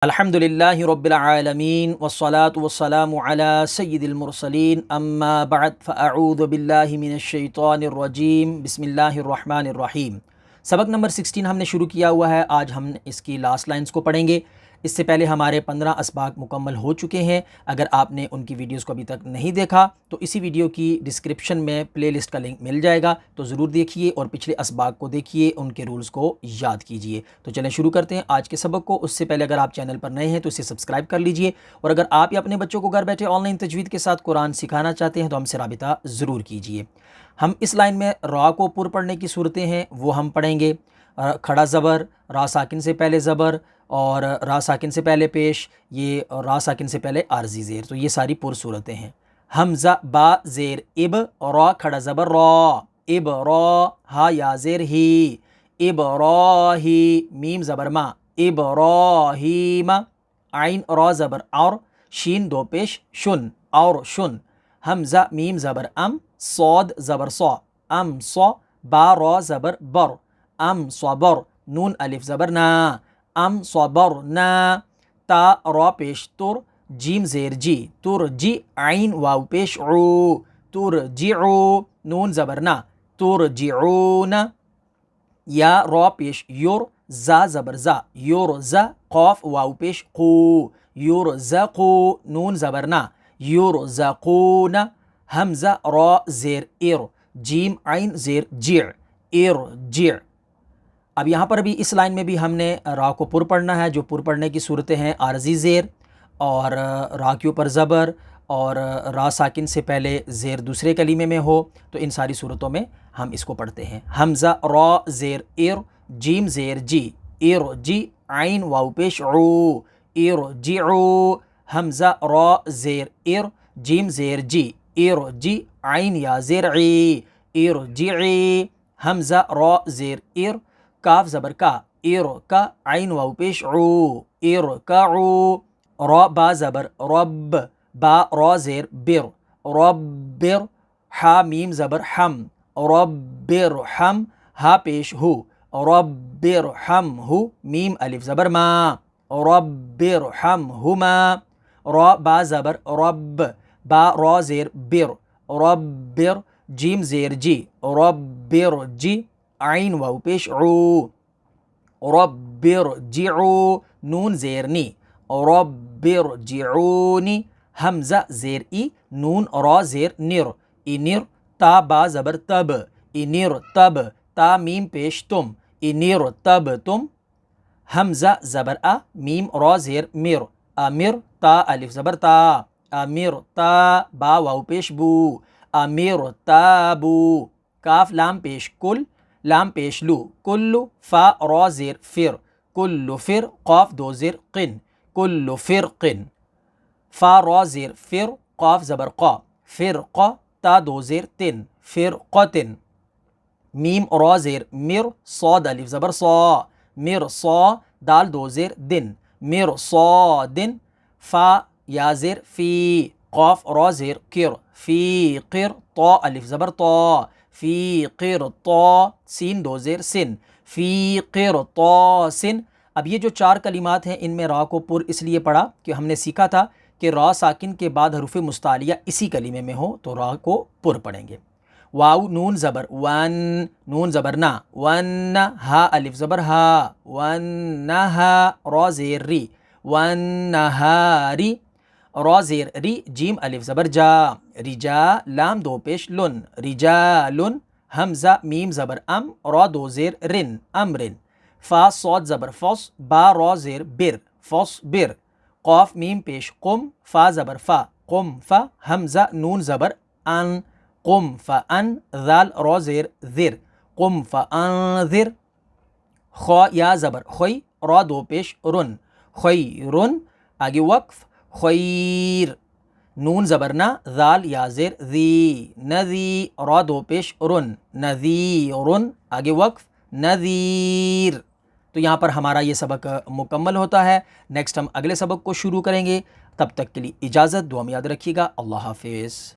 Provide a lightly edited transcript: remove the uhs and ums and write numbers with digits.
الحمدللہ رب العالمین والصلاة والسلام علی سید المرسلین اما بعد فاعوذ باللہ من الشیطان الرجیم بسم اللہ الرحمن الرحیم۔ سبق نمبر 16 ہم نے شروع کیا ہوا ہے، آج ہم اس کی لاسٹ لائنز کو پڑھیں گے۔ اس سے پہلے ہمارے 15 اسباق مکمل ہو چکے ہیں۔ اگر آپ نے ان کی ویڈیوز کو ابھی تک نہیں دیکھا تو اسی ویڈیو کی ڈسکرپشن میں پلے لسٹ کا لنک مل جائے گا، تو ضرور دیکھیے اور پچھلے اسباق کو دیکھیے، ان کے رولز کو یاد کیجیے۔ تو چلیں شروع کرتے ہیں آج کے سبق کو۔ اس سے پہلے اگر آپ چینل پر نئے ہیں تو اسے سبسکرائب کر لیجیے، اور اگر آپ یا اپنے بچوں کو گھر بیٹھے آن لائن تجوید کے ساتھ قرآن سکھانا چاہتے ہیں تو ہم سے رابطہ ضرور کیجیے۔ ہم اس لائن میں را کو پر پڑھنے کی صورتیں ہیں وہ ہم پڑھیں گے۔ کھڑا زبر، را ساکن سے پہلے زبر، اور را ساکن سے پہلے پیش، یہ را ساکن سے پہلے عارضی زیر، تو یہ ساری پر صورتیں ہیں۔ حمزہ با زیر اب، را کھڑا زبر را، اب را، ہا یا زیر ہی، اب را ہی، میم زبر ما، اب را ہی ما، عین را زبر اور، شین دو پیش شن، اور شن۔ حمزہ میم زبر ام، صاد زبر صا، ام صا، با را زبر بر، ام صبر، نون الف زبر نا، ام صبرنا، تا را پیش تر، جیم زیر جی، تر جی، عین واو پیش عو، ترجعو، نون زبر نا، ترجعون، یا را پیش یر، زا زبر زا، یرزا، قاف واو پیش قو، یرزقو، نون زبر نا، یرزقون۔ حمزہ را زیر ار، جیم عین زیر جع، ارجع۔ اب یہاں پر بھی اس لائن میں بھی ہم نے را کو پر پڑھنا ہے۔ جو پر پڑھنے کی صورتیں ہیں عارضی زیر، اور را کے اوپر زبر، اور را ساکن سے پہلے زیر دوسرے کلیمے میں ہو، تو ان ساری صورتوں میں ہم اس کو پڑھتے ہیں۔ حمزہ را زیر ار، جیم زیر جی، ارجی، عین واو پیش عو، ارجعو۔ حمزہ را زیر ار، جیم زیر جی، ارجی، عین یا زیر عی، ارجعی۔ حمزہ را زیر ار، کاف زبر کا، ارکا، عین واو پیش عو، ارکعو۔ را با زبر رب، با را زیر بر، ربر۔ حا میم زبر حم، ربرحم، ہا پیش ہو، ربرحمہ، میم الف زبر ما، ربرحمہما۔ را با زبر رب، با را زیر بر، ربر، جیم زیر جی، ربرجی، عین واو پیش عو، ربرجعو، نون زیر نی، ربرجعونی۔ حمزہ زیر ای، نون را زیر نر، انر۔ تا با زبر تب، انر تب، تا میم پیش تم، انر تب تم۔ حمزہ زبر ا، میم را زیر مر، امر، تا الف زبر تا، امر تا، با واو پیش بو، امر تابو۔ کاف لام پیش کل، لام پیش لو، کلو۔ فا را زیر فر، کل فر، قاف دو زیر قن، کل فرقن۔ فا را زیر فر، قاف زبر قا، فرقا، تا دو زیر تن، فرقتن۔ میم را زیر مر، صاد الف زبر صا، مرصا، دال دو زیر دن، مرصادن۔ فا یا زیر فی، قاف را زیر کر، فی قر، طا الف زبر طا، فی قرطا، سین دو زیر سن، فی قرطاسن۔ اب یہ جو 4 کلمات ہیں ان میں را کو پر اس لیے پڑھا کہ ہم نے سیکھا تھا کہ را ساکن کے بعد حروف مستعلیہ اسی کلمے میں ہو تو را کو پر پڑھیں گے۔ واو نون زبر ون، نون زبر نا، ون، ہا الف زبر ہا، ونہا، را زیر ری، ونہاری۔ را زیر ری، جیم الف زبر جا، رجا، لام دو پیش لن، رجالن۔ حمزہ میم زبر ام، را دو زیر رن، امرن۔ فا صاد زبر فص، با را زیر بر، فصبر۔ قاف میم پیش قم، فا زبر فا، قم فا۔ حمزہ نون زبر ان، قم فان، ذال را زیر ذر، قم فانذر۔ خا یا زبر خوی، را دو پیش رن، خیرن۔ آگے وقف، خیر۔ نون زبر نا، ذال یا زیر ذی، نذی، را دو پیش رن، نذیرن۔ آگے وقف، نذیر۔ تو یہاں پر ہمارا یہ سبق مکمل ہوتا ہے۔ نیکسٹ ہم اگلے سبق کو شروع کریں گے، تب تک کے لیے اجازت، دعا میں یاد رکھیے گا۔ اللہ حافظ۔